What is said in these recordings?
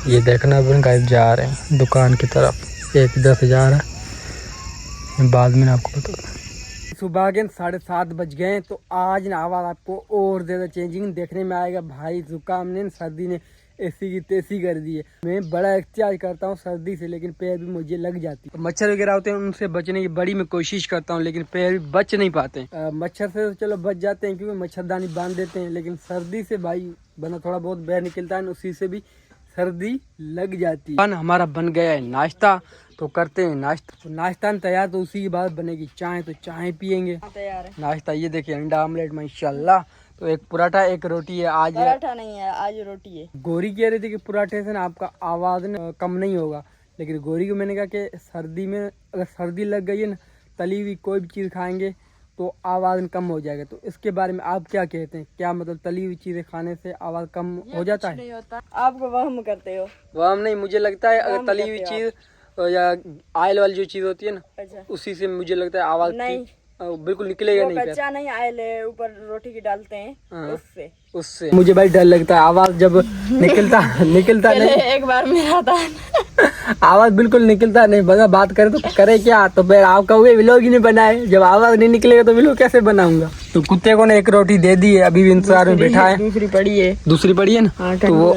ये देखना अपन गाइस जा रहे हैं दुकान की तरफ। एक इधर से जा रहा है, बाद में आपको बता। सुबह के 7:30 बज गए तो आज ना आवाज़ आपको और ज़्यादा चेंजिंग देखने में आएगा। भाई जुकाम ने सर्दी ने ऐसी की तैसी कर दी है। मैं बड़ा एहतियात करता हूँ सर्दी से, लेकिन पैर भी मुझे लग जाती है। मच्छर वगैरह होते हैं उनसे बचने की बड़ी मैं कोशिश करता हूँ, लेकिन पैर भी बच नहीं पाते। मच्छर से तो चलो बच जाते हैं क्योंकि मच्छरदानी बांध देते हैं, लेकिन सर्दी से भाई बना थोड़ा बहुत बाहर निकलता है, उसी से भी सर्दी लग जाती है। हमारा बन गया है नाश्ता, तो करते हैं नाश्ता। तो नाश्ता तैयार, तो उसी के बाद बनेगी चाय, तो चाय पियेंगे। तैयार है नाश्ता। ये देखिए अंडा आमलेट माशाल्लाह। तो एक पराठा एक रोटी है। आज पराठा नहीं है, आज रोटी है। गोरी कह रही थी कि पराठे से ना आपका आवाज कम नहीं होगा, लेकिन गोरी को मैंने कहा कि सर्दी में अगर सर्दी लग गई है ना, तली हुई कोई भी चीज़ खाएंगे तो आवाज़ कम हो जाएगा। तो इसके बारे में आप क्या कहते हैं? क्या मतलब तली हुई चीज़ें खाने से आवाज़ कम हो जाता है? नहीं होता, आपको वहम करते हो। वहम नहीं, मुझे लगता है अगर तली हुई चीज़ या आयल वाली जो चीज़ होती है ना, अच्छा, उसी से मुझे लगता है आवाज़ नहीं बिल्कुल निकलेगा नहीं। कच्चा नहीं, आयल है ऊपर रोटी की डालते हैं, उससे मुझे भाई डर लगता है। आवाज़ जब निकलता नहीं, एक बार मेरा था आवाज बिल्कुल निकलता नहीं। बस बात करे तो करे क्या, तो फिर आप कहोगे व्लॉग ही नहीं बनाए। जब आवाज नहीं निकलेगा तो व्लॉग कैसे बनाऊंगा? तो कुत्ते को ने एक रोटी दे दी है, अभी भी इंतजार में बैठा है। दूसरी पड़ी है ना, तो वो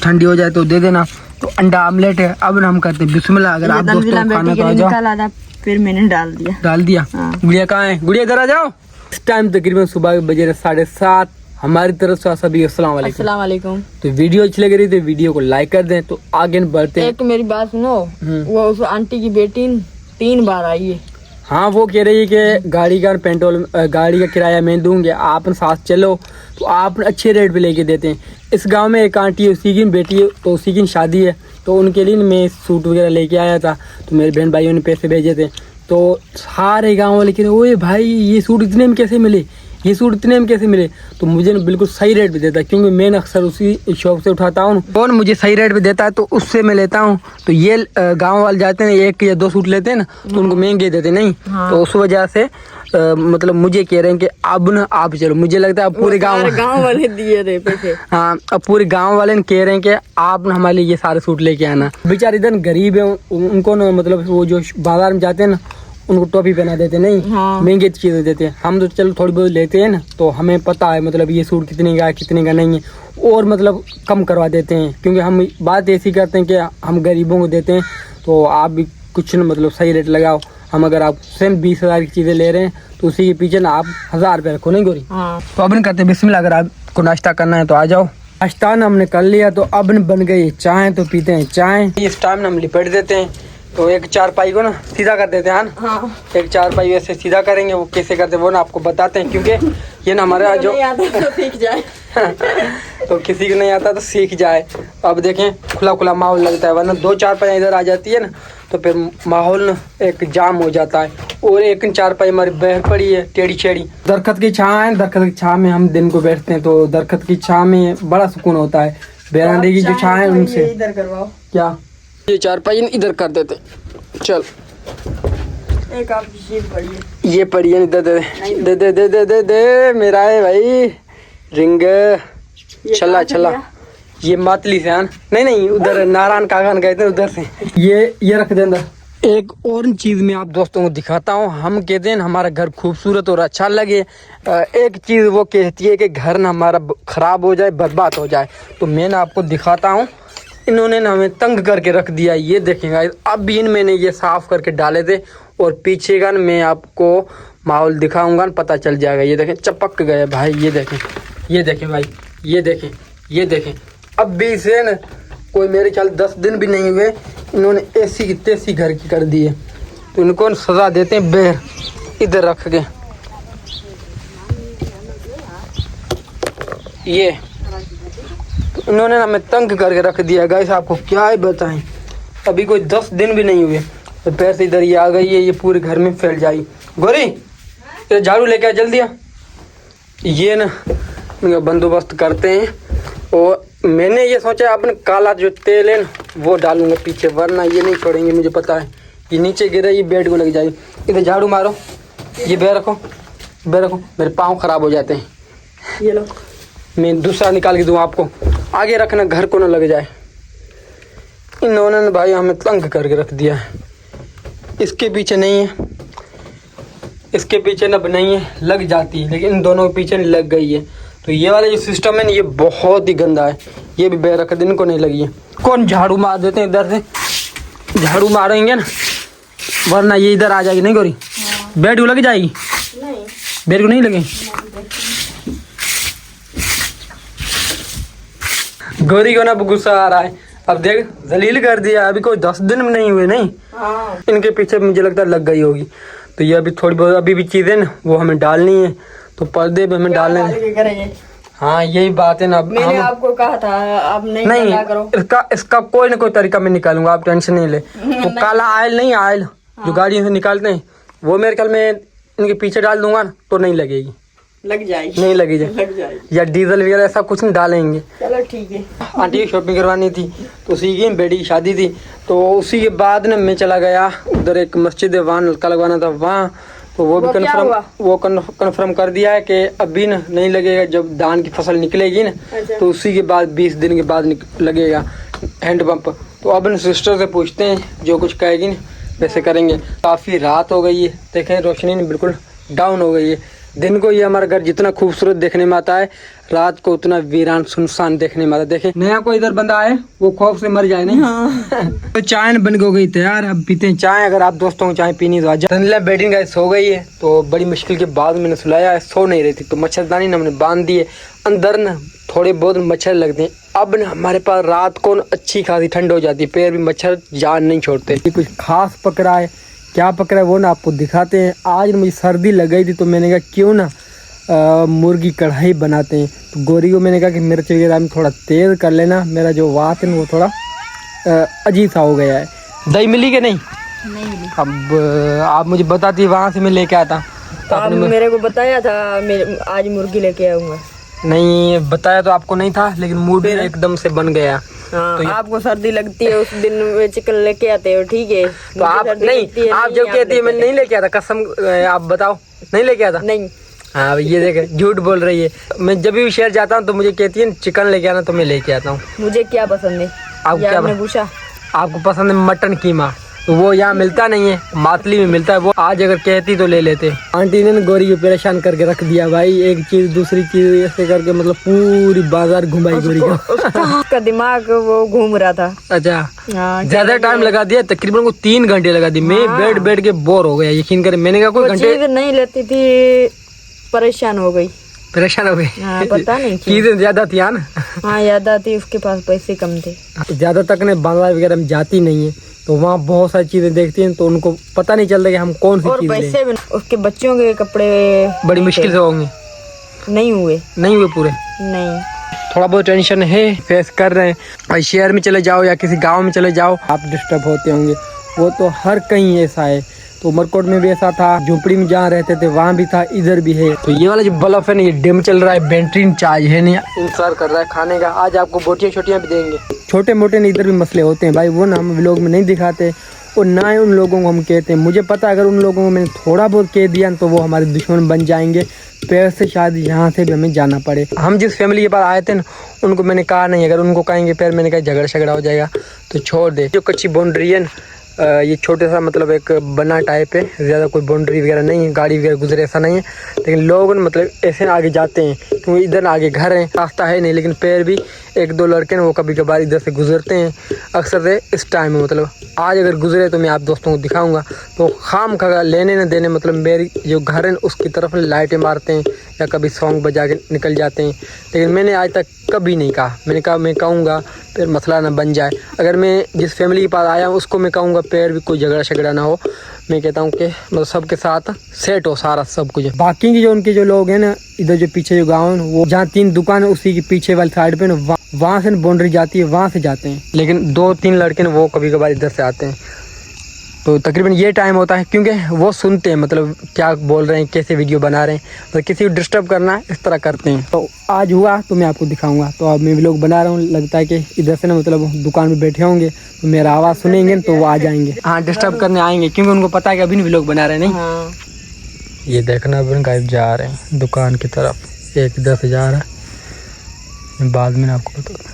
ठंडी हो जाए तो दे देना। तो अंडा आमलेट है। अब हम करते हैं बिस्मिल्लाह। अगर आप दोस्तों खाना तो आ जाओ। फिर मैंने डाल दिया। गुड़िया कहाँ है? गुड़िया इधर आ जाओ। इस टाइम तकरीबन सुबह बजे 7:30। हमारी तरफ से सभी अस्सलाम वालेकुम। तो वीडियो अच्छी लग रही तो वीडियो को लाइक कर दें। तो आगे बढ़ते हैं। एक मेरी बात सुनो, वो उस आंटी की बेटी 3 बार आई है। हाँ, वो कह रही है कि गाड़ी का पेट्रोल गाड़ी का किराया मैं दूंगी, आप साथ चलो। तो आप अच्छे रेट पे लेके देते हैं। इस गांव में एक आंटी है, उसी की बेटी है, तो उसी की शादी है, तो उनके लिए मैं सूट वगैरह लेके आया था। तो मेरे बहन भाइयों ने पैसे भेजे थे, तो सारे गाँव वाले कह रहे ओए भाई ये सूट इतने में कैसे मिले, ये सूट इतने में कैसे मिले? तो मुझे ना बिल्कुल सही रेट पे देता है, क्योंकि मैं अक्सर उसी शॉप से उठाता हूँ। कौन मुझे सही रेट पे देता है तो उससे मैं लेता हूँ। तो ये गांव वाले जाते हैं 1 या 2 सूट लेते हैं ना, तो उनको महंगे देते नहीं। हाँ। तो उस वजह से मतलब मुझे कह रहे हैं कि अब ना आप चलो। मुझे लगता है अब पूरे गाँव वाले दिए थे पैसे। हाँ, अब पूरे गाँव वाले ने कह रहे हैं कि आप ना हमारे लिए ये सारे सूट लेके आना। बेचारे इधर गरीब है, उनको ना मतलब वो जो बाजार में जाते हैं ना, उनको टोपी पहना देते नहीं। हाँ। महंगी चीज़ें देते हैं। हम तो चलो थोड़ी बहुत लेते हैं ना, तो हमें पता है मतलब ये सूट कितने का है कितने का नहीं है, और मतलब कम करवा देते हैं। क्योंकि हम बात ऐसी करते हैं कि हम गरीबों को देते हैं, तो आप भी कुछ न मतलब सही रेट लगाओ। हम अगर आप सेम 20,000 की चीज़ें ले रहे हैं तो उसी के पीछे ना आप 1000 रुपये रखो नहीं गोरी। हाँ। तो अब करते बिस्मिल्लाह। अगर आपको नाश्ता करना है तो आ जाओ। नाश्ता हमने कर लिया, तो अब बन गई चाय, तो पीते हैं चाय। इस टाइम हम लिपट देते हैं। तो एक चारपाई को ना सीधा कर देते हैं। हाँ। एक चारपाई वैसे सीधा करेंगे, वो कैसे करते हैं वो ना आपको बताते हैं, क्योंकि ये ना हमारा जो तो सीख जाए तो किसी को नहीं आता तो सीख जाए। अब देखें खुला खुला माहौल लगता है, वरना 2 चारपाई इधर आ जाती है ना, तो फिर माहौल ना एक जाम हो जाता है। और एक चारपाई हमारी बह पड़ी है टेढ़ी छेड़ी। दरख्त की छाँ है, दरख्त की छाँ में हम दिन को बैठते हैं, तो दरख्त की छाँ में बड़ा सुकून होता है। बेरांडे की जो छाँ है उनसे इधर करवाओ। क्या ये चारपाई इधर कर देते? चल एक आपकी पड़ी है, ये पड़ी है, दे दे दे दे दे दे दे दे मेरा है भाई रिंग। चला ये मातली से नहीं उधर नारायण कागन गए थे उधर से। ये रख दे अंदर। एक और चीज़ मैं आप दोस्तों को दिखाता हूँ। हम कहते हैं हमारा घर खूबसूरत और अच्छा लगे, एक चीज़ वो कहती है कि घर ना हमारा ख़राब हो जाए, बर्बाद हो जाए। तो मैं ना आपको दिखाता हूँ। इन्होंने ना हमें तंग करके रख दिया। ये देखेंगे अब भी मैंने ये साफ़ करके डाले थे, और पीछे का मैं आपको माहौल दिखाऊंगा, पता चल जाएगा। ये देखें चपक गए भाई, ये देखें भाई, ये देखें। अब भी इसे न कोई मेरे ख्याल 10 दिन भी नहीं हुए, इन्होंने ऐसी की तैसी घर की कर दी है। तो इनको सज़ा देते हैं बेर इधर रख के। ये इन्होंने ना हमें तंग करके रख दिया गाइस, आपको क्या ही बताएं। अभी कोई 10 दिन भी नहीं हुए तो पैर से इधर ये आ गई है, ये पूरे घर में फैल जाएगी। गोरी ये झाड़ू लेके आ जल्दी आ। ये ना बंदोबस्त करते हैं, और मैंने ये सोचा अपने काला जो तेल है ना वो डालूंगा पीछे, वरना ये नहीं छोड़ेंगे। मुझे पता है ये नीचे गिरे ये बेड को लग जाएगी। इधर झाड़ू मारो, ये बे रखो, मेरे पाँव खराब हो जाते हैं। ये लो, मैं दूसरा निकाल के दूँ आपको, आगे रखना घर को ना लग जाए। इन्होंने ना भाई हमें तंग करके रख दिया है। इसके पीछे नहीं है, इसके पीछे ना नहीं है, लग जाती है, लेकिन इन दोनों के पीछे लग गई है। तो ये वाला जो सिस्टम है ना ये बहुत ही गंदा है। ये भी बेरख दिन को नहीं लगी है। कौन झाड़ू मार देते हैं इधर से, झाड़ू मारेंगे ना वरना ये इधर आ जाएगी। नहीं गोरी बेड को लग जाएगी, नहीं बेड को नहीं लगे। गोरी को ना गुस्सा आ रहा है। अब देख जलील कर दिया, अभी कोई 10 दिन में नहीं हुए नहीं। हाँ इनके पीछे मुझे लगता है लग गई होगी। तो ये अभी थोड़ी बहुत अभी भी चीज़ें ना वो हमें डालनी है, तो पर्दे भी हमें डालने हैं। करेंगे। हाँ यही बात है ना। अब मैंने आपको कहा था आप नहीं करो। इसका कोई ना कोई तरीका मैं निकालूंगा, आप टेंशन नहीं ले। तो काला आयल नहीं, आयल जो गाड़ी से निकालते हैं वो मेरे ख्याल में इनके पीछे डाल दूंगा ना तो नहीं लगेगी, लग जाएगी, नहीं लगेगी। लग जाएगी। या डीजल वगैरह ऐसा कुछ नहीं डालेंगे। चलो ठीक है। आंटी की शॉपिंग करवानी थी तो उसी की बेटी की शादी थी, तो उसी के बाद ना मैं चला गया उधर एक मस्जिद है, वहाँ नलका लगवाना था वहाँ। तो वो भी कन्फर्म कर दिया है कि अभी ना नहीं लगेगा, जब धान की फसल निकलेगी ना तो उसी के बाद 20 दिन के बाद लगेगा हैंडपम्प। तो अब सिस्टर से पूछते हैं जो कुछ कहेगी ना वैसे करेंगे। काफ़ी रात हो गई है, देखें रोशनी बिल्कुल डाउन हो गई है। दिन को ये हमारा घर जितना खूबसूरत देखने में आता है, रात को उतना वीरान सुनसान देखने में आता है। देखे नया कोई इधर बंदा आए वो खौफ से मर जाए नहीं। हाँ। तो चाय बन गई तैयार, अब पीते हैं चाय। अगर आप दोस्तों को चाय पीनी तो आज बेडिंग गाइस सो गई है। तो बड़ी मुश्किल के बाद मैंने सुलाया है, सो नहीं रही थी तो मच्छरदानी हमने बांध दी है। अंदर ना थोड़े बहुत मच्छर लगते हैं। अब ना हमारे पास रात को अच्छी खासी ठंड हो जाती है, पैर भी मच्छर जान नहीं छोड़ते। कुछ खास पकड़ा है, क्या पकड़ा है वो ना आपको दिखाते हैं। आज मुझे सर्दी लग गई थी तो मैंने कहा क्यों ना मुर्गी कढ़ाई बनाते हैं। तो गोरी को मैंने कहा कि मिर्च वगैरह में थोड़ा तेल कर लेना, मेरा जो वात है वो थोड़ा अजीब सा हो गया है। दही मिली कि नहीं? नहीं मिली। अब आप मुझे बताती वहाँ से मैं लेके आता। तो आपने मेरे को बताया था आज मुर्गी लेके आऊंगा। नहीं बताया तो आपको नहीं था, लेकिन मूड एकदम से बन गया। हाँ, तो आपको सर्दी लगती है उस दिन चिकन लेके आते हो, ठीक है। तो आप नहीं, आप जब कहती है मैं नहीं लेके आता, कसम आप बताओ नहीं लेके आता। नहीं। हाँ ये देखे झूठ बोल रही है। मैं जब भी शहर जाता हूँ तो मुझे कहती है चिकन लेके आना, तो मैं लेके आता हूँ। मुझे क्या पसंद है आपको क्या पूछा? आपको पसंद है मटन कीमा, तो वो यहाँ मिलता नहीं है, मातली में मिलता है। वो आज अगर कहती तो ले लेते। आंटी ने गोरी को परेशान करके रख दिया भाई, एक चीज दूसरी चीज ऐसे करके मतलब पूरी बाजार घुमाई गोरी को। उसका दिमाग वो घूम रहा था। अच्छा ज्यादा टाइम लगा दिया, तकरीबन को 3 घंटे लगा दी। मैं बैठ के बोर हो गया, यकीन करें। मैंने कहा कोई घंटे नहीं लेती थी, परेशान हो गई। हाँ, पता नहीं चीजें ज्यादा थी ना। हाँ ज्यादा थी, उसके पास पैसे कम थे। ज्यादा तक ने बाजार वगैरह में जाती नहीं है, तो वहाँ बहुत सारी चीजें देखती हैं तो उनको पता नहीं चलता कि हम कौन सी चीज पैसे भी उसके बच्चों के कपड़े बड़ी मुश्किल से होंगे। नहीं हुए पूरे। नहीं, थोड़ा बहुत टेंशन है, फेस कर रहे हैं। और शहर में चले जाओ या किसी गांव में चले जाओ आप डिस्टर्ब होते होंगे, वो तो हर कहीं ऐसा है। तो उमरकोट में भी ऐसा था, झोपड़ी में जहाँ रहते थे वहाँ भी था, इधर भी है। तो ये वाला जो बल्ब है ना ये डिम चल रहा है, बेंट्रीन चार्ज है नहीं, इंतजार कर रहा है खाने का। आज आपको बोटियाँ छोटियाँ भी देंगे। छोटे मोटे इधर भी मसले होते हैं भाई, वो ना हम व्लॉग में नहीं दिखाते और ना ही उन लोगों को हम कहते हैं। मुझे पता है अगर उन लोगों को मैंने थोड़ा बहुत कह दिया तो वो हमारे दुश्मन बन जाएंगे, पैर से शायद यहाँ से भी हमें जाना पड़े। हम जिस फैमिली के पास आए थे ना उनको मैंने कहा नहीं, अगर उनको कहेंगे पैर, मैंने कहा झगड़ा हो जाएगा तो छोड़ दे। जो कच्ची बाउंड्री है ना ये छोटे सा मतलब एक बना टाइप है, ज़्यादा कोई बाउंड्री वगैरह नहीं है, गाड़ी वगैरह गुजरे ऐसा नहीं है। लेकिन लोग मतलब ऐसे आगे जाते हैं क्योंकि इधर आगे घर है, रास्ता है नहीं, लेकिन पैर भी 1-2 लड़के ना वो कभी कभार इधर से गुजरते हैं अक्सर से इस टाइम में। मतलब आज अगर गुजरे तो मैं आप दोस्तों को दिखाऊंगा। तो खाम खा लेने न देने मतलब मेरी जो घर है उसकी तरफ लाइटें मारते हैं या कभी सॉन्ग बजा के निकल जाते हैं। लेकिन मैंने आज तक कभी नहीं कहा, मैंने कहा मैं कहूँगा फिर मसला ना बन जाए। अगर मैं जिस फैमिली के पास आया हूँ उसको मैं कहूँगा पैर भी कोई झगड़ा ना हो। मैं कहता हूँ कि मतलब सबके साथ सेट हो सारा सब कुछ। बाकी की जो उनके जो लोग हैं ना इधर जो पीछे जो गाँव है वो जहाँ 3 दुकान है उसी के पीछे वाली साइड पे ना वहाँ से बाउंड्री जाती है, वहाँ से जाते हैं। लेकिन 2-3 लड़के ना वो कभी कभार इधर से आते हैं। तो तकरीबन ये टाइम होता है क्योंकि वो सुनते हैं मतलब क्या बोल रहे हैं, कैसे वीडियो बना रहे हैं, मतलब किसी को डिस्टर्ब करना है इस तरह करते हैं। तो आज हुआ तो मैं आपको दिखाऊंगा। तो अब मैं व्लॉग बना रहा हूँ, लगता है कि इधर से ना मतलब दुकान में बैठे होंगे तो मेरा आवाज़ सुनेंगे तो वो आ जाएंगे, हाँ डिस्टर्ब करने आएंगे क्योंकि उनको पता है कि अभी नहीं व्लॉग बना रहे। नहीं हाँ। ये देखना अभी गायब जा रहे हैं दुकान की तरफ, एक इधर से जा रहा है, बाद में आपको बता।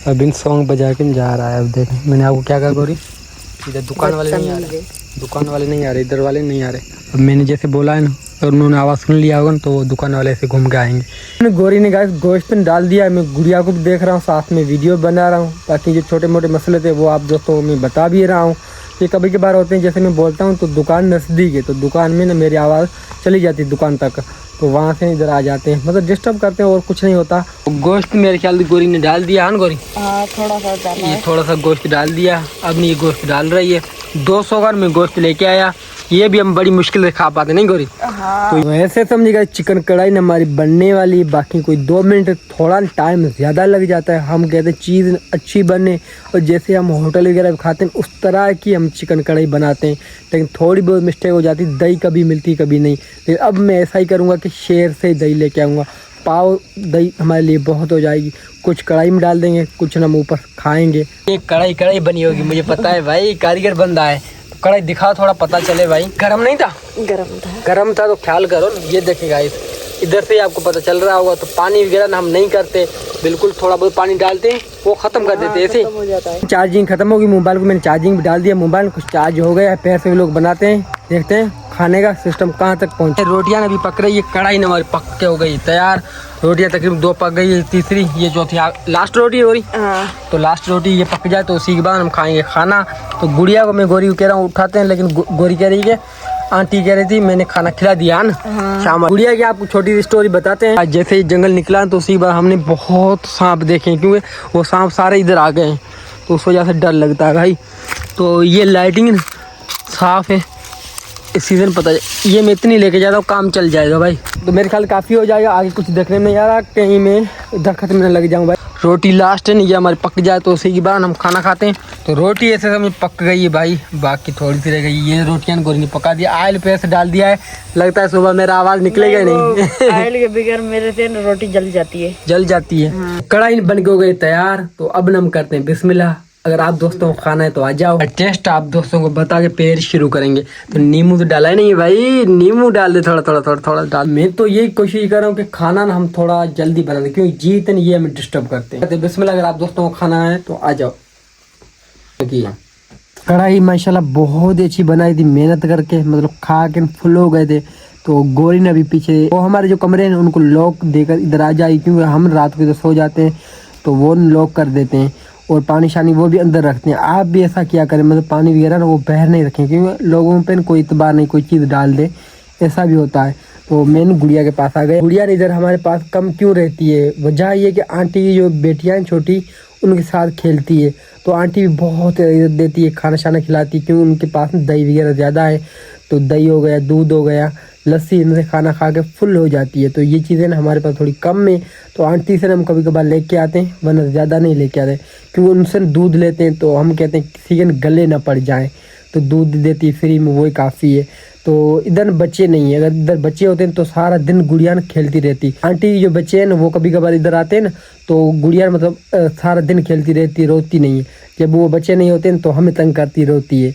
अब इन सॉन्ग बजा के जा रहा है। अब देख मैंने आपको क्या कहा गौरी, इधर दुकान वाले नहीं आ रहे, दुकान वाले नहीं आ रहे, इधर वाले नहीं आ रहे। अब मैंने जैसे बोला है ना, और उन्होंने आवाज़ सुन लिया होगा ना, तो वो दुकान वाले ऐसे घूम के आएंगे। गौरी ने गाइस गोश्त डाल दिया, मैं गुड़िया को भी देख रहा हूँ, साथ में वीडियो बना रहा हूँ, ताकि जो छोटे मोटे मसले थे वो आप दोस्तों को मैं बता भी रहा हूँ। ये कभी कभार होते हैं, जैसे मैं बोलता हूँ तो दुकान नज़दीक है, तो दुकान में ना मेरी आवाज़ चली जाती है दुकान तक, तो वहाँ से इधर आ जाते हैं, मतलब डिस्टर्ब करते हैं और कुछ नहीं होता। गोश्त मेरे ख्याल से गौरी ने डाल दिया है ना गौरी? हाँ थोड़ा सा डाला है। ये थोड़ा सा गोश्त डाल दिया, अब नहीं ये गोश्त डाल रही है। 200 ग्राम में गोश्त लेके आया, ये भी हम बड़ी मुश्किल से खा पाते नहीं गौरी? हाँ। तो ऐसे समझिएगा चिकन कढ़ाई न हमारी बनने वाली, बाकी कोई 2 मिनट थोड़ा टाइम ज़्यादा लग जाता है। हम कहते हैं चीज़ अच्छी बने, और जैसे हम होटल वगैरह खाते हैं उस तरह की हम चिकन कढ़ाई बनाते हैं, लेकिन थोड़ी बहुत मिस्टेक हो जाती, दही कभी मिलती कभी नहीं। लेकिन अब मैं ऐसा ही करूँगा कि शेर से दही लेके आऊँगा, पाव दही हमारे लिए बहुत हो जाएगी। कुछ कढ़ाई में डाल देंगे, कुछ हम ऊपर खाएंगे। एक कढ़ाई बनी होगी, मुझे पता है भाई, कारीगर बंदा है। कढ़ाई दिखा थोड़ा पता चले भाई। गरम नहीं था? गरम था तो ख्याल करो ना। ये देखिएगा इधर से आपको पता चल रहा होगा। तो पानी वगैरह ना हम नहीं करते, बिल्कुल थोड़ा बहुत पानी डालते हैं, वो खत्म कर देते हैं ऐसे हो जाता है। चार्जिंग खत्म होगी मोबाइल को, मैंने चार्जिंग भी डाल दिया, मोबाइल कुछ चार्ज हो गया। पैर से भी लोग बनाते हैं, देखते हैं खाने का सिस्टम कहाँ तक पहुँचे। रोटियाँ अभी पक रही है, कढ़ाई न हमारी पक के हो गई तैयार। रोटियाँ तकरीबन 2 पक गई है, तीसरी ये चौथी लास्ट रोटी हो रही। तो लास्ट रोटी ये पक जाए तो उसी के बाद हम खाएंगे खाना। तो गुड़िया को मैं गौरी को कह रहा हूँ उठाते हैं, लेकिन गौरी कह रही है, आंटी कह रही थी मैंने खाना खिला दिया ना शाम। गुड़िया की आपको छोटी स्टोरी बताते हैं। जैसे ही जंगल निकला तो उसी बार हमने बहुत सांप देखे, क्योंकि वो सांप सारे इधर आ गए हैं, तो उस वजह से डर लगता है भाई। तो ये लाइटिंग साफ है, इस सीज़न पता है, ये मैं इतनी लेके जाता हूँ काम चल जाएगा भाई। तो मेरे ख्याल काफ़ी हो जाएगा, आगे कुछ देखने में नहीं आ रहा, कहीं में दरख्त में लग जाऊँ भाई। रोटी लास्ट है, नहीं ये हमारी पक जाए तो उसी के बाद हम खाना खाते हैं। तो रोटी ऐसे समझ पक गई है भाई, बाकी थोड़ी सी रह गई। ये रोटियाँ गोरी ने पका दिया, ऑयल पे से डाल दिया है, लगता है सुबह मेरा आवाज़ निकलेगा नहीं। ऑयल के बगैर मेरे से रोटी जल जाती है, जल जाती है। कढ़ाई बन के हो गई तैयार, तो अब हम करते हैं बिस्मिल्लाह। अगर आप दोस्तों को खाना है तो आ जाओ, टेस्ट आप दोस्तों को बता के फिर शुरू करेंगे। तो नींबू तो डाला ही नहीं है भाई, नींबू डाल दे थोड़ा डाल। मैं तो यही कोशिश कर रहा हूँ कि खाना ना हम थोड़ा जल्दी बना दें, क्योंकि जी इतने ये हमें डिस्टर्ब करते हैं। बिस्मिल्लाह, अगर आप दोस्तों को खाना है तो आ जाओ। कढ़ाई माशाल्लाह बहुत ही अच्छी बनाई थी, मेहनत करके, मतलब खा के फुल हो गए थे। तो गौरी ने अभी पीछे वो हमारे जो कमरे हैं उनको लॉक देकर इधर आ जाए, क्योंकि हम रात को इधर सो जाते हैं तो वो लॉक कर देते हैं, और पानी शानी वो भी अंदर रखते हैं। आप भी ऐसा किया करें, मतलब पानी वगैरह ना वो बाहर नहीं रखें, क्योंकि लोगों पे कोई इतबार नहीं, कोई चीज़ डाल दे, ऐसा भी होता है। तो मैंने गुड़िया के पास आ गए। गुड़िया इधर हमारे पास कम क्यों रहती है, वजह ये कि आंटी की जो बेटियाँ हैं छोटी, उनके साथ खेलती है, तो आंटी भी बहुत इज्जत देती है, खाना शाना खिलाती है, क्योंकि उनके पास दही वगैरह ज़्यादा है। तो दही हो गया, दूध हो गया, लस्सी, इनसे खाना खा के फुल हो जाती है। तो ये चीज़ें ना हमारे पास थोड़ी कम में, तो आंटी से हम कभी कभार लेके आते हैं, वरना ज़्यादा नहीं लेके आते, क्योंकि उनसे दूध लेते हैं तो हम कहते हैं किसी के गले ना पड़ जाए, तो दूध देती है फ्री में, वही काफ़ी है। तो इधर बच्चे नहीं है, अगर इधर बच्चे होते हैं तो सारा दिन गुड़िया खेलती रहती। आंटी जो बच्चे हैं ना वो कभी कभार इधर आते हैं ना, तो गुड़िया मतलब सारा दिन खेलती रहती, रोती नहीं है। जब वो बच्चे नहीं होते हैं तो हमें तंग करती, रोती है।